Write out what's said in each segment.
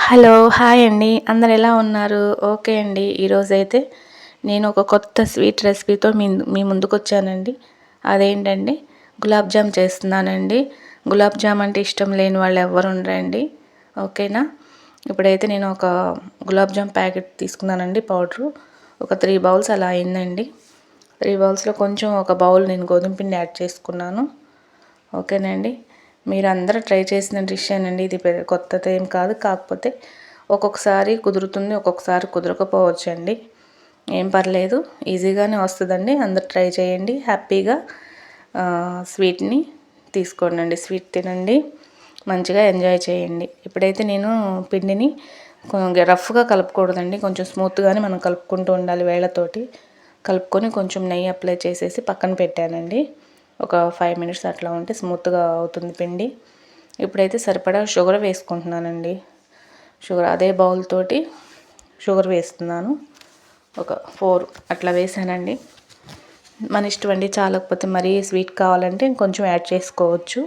Hello! Hi అండి. అందరు ఎలా ఉన్నారు? ఓకే అండి. ఈరోజైతే నేను ఒక కొత్త స్వీట్ రెసిపీతో మీ ముందుకొచ్చానండి. అదేంటంటే గులాబ్ జామ్ చేస్తున్నానండి. గులాబ్ జామ్ అంటే ఇష్టం లేని వాళ్ళు ఎవ్వరు ఉండరండి. ఓకేనా? ఇప్పుడైతే నేను ఒక గులాబ్ జామ్ ప్యాకెట్ తీసుకున్నానండి పౌడరు. ఒక 3 బౌల్స్ అలా అయిందండి. 3 బౌల్స్లో కొంచెం ఒక బౌల్ నేను గోధుమ పిండి యాడ్ చేసుకున్నాను. ఓకేనండి. మీరందరూ ట్రై చేసిన డిషేనండి. ఇది కొత్తది ఏం కాదు. కాకపోతే ఒక్కొక్కసారి కుదురుతుంది, ఒక్కొక్కసారి కుదరకపోవచ్చండి. ఏం పర్లేదు, ఈజీగానే వస్తుందండి. అందరు ట్రై చేయండి. హ్యాపీగా స్వీట్ని తీసుకోండి, స్వీట్ తినండి, మంచిగా ఎంజాయ్ చేయండి. ఇప్పుడైతే నేను పిండిని రఫ్గా కలుపుకూడదండి, కొంచెం స్మూత్గానే మనం కలుపుకుంటూ ఉండాలి. వేళ్ళతోటి కలుపుకొని కొంచెం నెయ్యి అప్లై చేసేసి పక్కన పెట్టానండి. ఒక 5 మినిట్స్ అట్లా ఉంటే స్మూత్గా అవుతుంది పిండి. ఇప్పుడైతే సరిపడా షుగర్ వేసుకుంటున్నానండి. షుగర్ అదే బౌల్ తోటి షుగర్ వేస్తున్నాను. ఒక 4 అట్లా వేసానండి. మన ఇష్టం అండి. చాలకపోతే మరీ స్వీట్ కావాలంటే ఇంకొంచెం యాడ్ చేసుకోవచ్చు.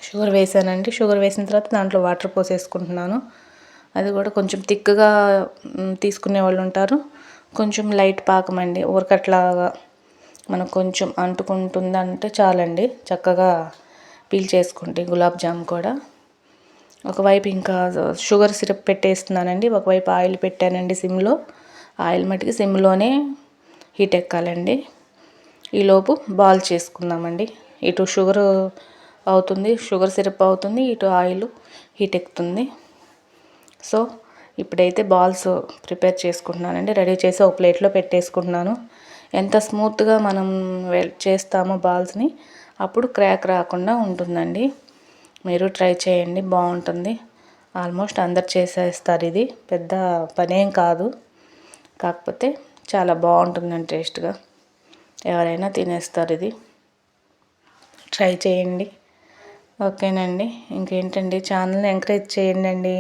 షుగర్ వేసానండి. షుగర్ వేసిన తర్వాత దాంట్లో వాటర్ పోసేసుకుంటున్నాను. అది కూడా కొంచెం థిక్గా తీసుకునే వాళ్ళు ఉంటారు, కొంచెం లైట్ పాకం అండి. ఊరకట్లాగా మనకు కొంచెం అంటుకుంటుందంటే చాలండి, చక్కగా పీల్ చేసుకుంటే గులాబ్ జామ్ కూడా. ఒకవైపు ఇంకా షుగర్ సిరప్ పెట్టేస్తున్నానండి. ఒకవైపు ఆయిల్ పెట్టానండి సిమ్లో. ఆయిల్ మట్టుకు సిమ్లోనే హీట్ ఎక్కాలండి. ఈలోపు బాల్ చేసుకుందామండి. ఇటు షుగర్ అవుతుంది, షుగర్ సిరప్ అవుతుంది, ఇటు ఆయిల్ హీట్ ఎక్కుతుంది. సో ఇప్పుడైతే బాల్స్ ప్రిపేర్ చేసుకుంటున్నానండి. రెడీ చేసి ఒక ప్లేట్లో పెట్టేసుకుంటున్నాను. ఎంత స్మూత్గా మనం చేస్తామో బాల్స్ని అప్పుడు క్రాక్ రాకుండా ఉంటుందండి. మీరు ట్రై చేయండి, బాగుంటుంది. ఆల్మోస్ట్ అందరు చేసేస్తారు. ఇది పెద్ద పనేం కాదు, కాకపోతే చాలా బాగుంటుందండి టేస్ట్గా. ఎవరైనా తినేస్తారు. ఇది ట్రై చేయండి. ఓకేనండి. ఇంకేంటండి, ఛానల్ని ఎంకరేజ్ చేయండి.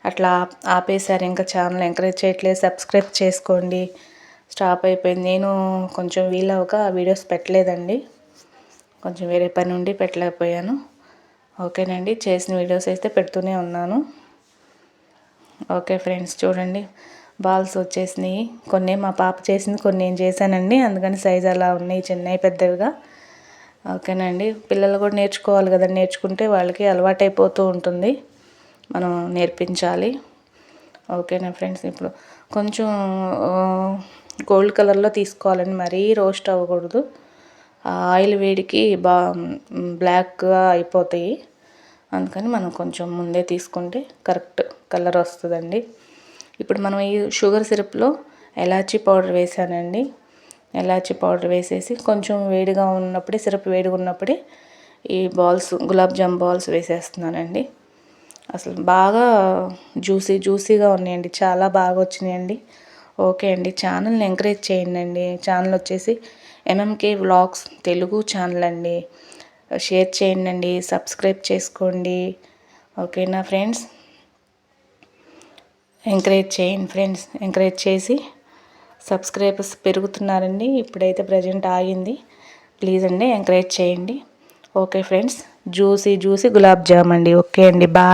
అట్లా ఆపేశారు, ఇంకా ఛానల్ ఎంకరేజ్ చేయట్లేదు. సబ్స్క్రైబ్ చేసుకోండి. స్టాప్ అయిపోయింది. నేను కొంచెం వీలవక వీడియోస్ పెట్టలేదండి. కొంచెం వేరే పని ఉండి పెట్టలేకపోయాను. ఓకేనండి. చేసిన వీడియోస్ అయితే పెడుతూనే ఉన్నాను. ఓకే ఫ్రెండ్స్, చూడండి బాల్స్ వచ్చేసినాయి. కొన్ని మా పాప చేసింది, కొన్ని నేను చేశానండి. అందుకని సైజు అలా ఉన్నాయి, చిన్నవి పెద్దవిగా. ఓకేనండి. పిల్లలు కూడా నేర్చుకోవాలి కదా, నేర్చుకుంటే వాళ్ళకి అలవాటైపోతూ ఉంటుంది. మనం నేర్పించాలి. ఓకేనా ఫ్రెండ్స్. ఇప్పుడు కొంచెం గోల్డ్ కలర్లో తీసుకోవాలండి, మరీ రోస్ట్ అవ్వకూడదు. ఆయిల్ వేడికి బ్లాక్గా అయిపోతాయి. అందుకని మనం కొంచెం ముందే తీసుకుంటే కరెక్ట్ కలర్ వస్తుందండి. ఇప్పుడు మనం ఈ షుగర్ సిరప్లో ఎలాచీ పౌడర్ వేసానండి. ఎలాచీ పౌడర్ వేసేసి కొంచెం వేడిగా ఉన్నప్పుడే, సిరప్ వేడిగా ఉన్నప్పుడే ఈ బాల్స్, గులాబ్ జామ్ బాల్స్ వేసేస్తున్నానండి. అసలు బాగా జ్యూసీగా ఉన్నాయండి, చాలా బాగా వచ్చినాయండి. ఓకే అండి. ఛానల్ని ఎంకరేజ్ చేయండి. ఛానల్ వచ్చేసి ఎంఎంకే వ్లాగ్స్ తెలుగు ఛానల్ అండి. షేర్ చేయండి, సబ్స్క్రైబ్ చేసుకోండి. ఓకేనా ఫ్రెండ్స్. ఎంకరేజ్ చేయండి ఫ్రెండ్స్. ఎంకరేజ్ చేసి సబ్స్క్రైబర్స్ పెరుగుతున్నారండి. ఇప్పుడైతే ప్రజెంట్ ఆగింది. ప్లీజ్ అండి ఎంకరేజ్ చేయండి. Okay friends. Juicy gulab jam అండి. ఓకే అండి. బాయ్.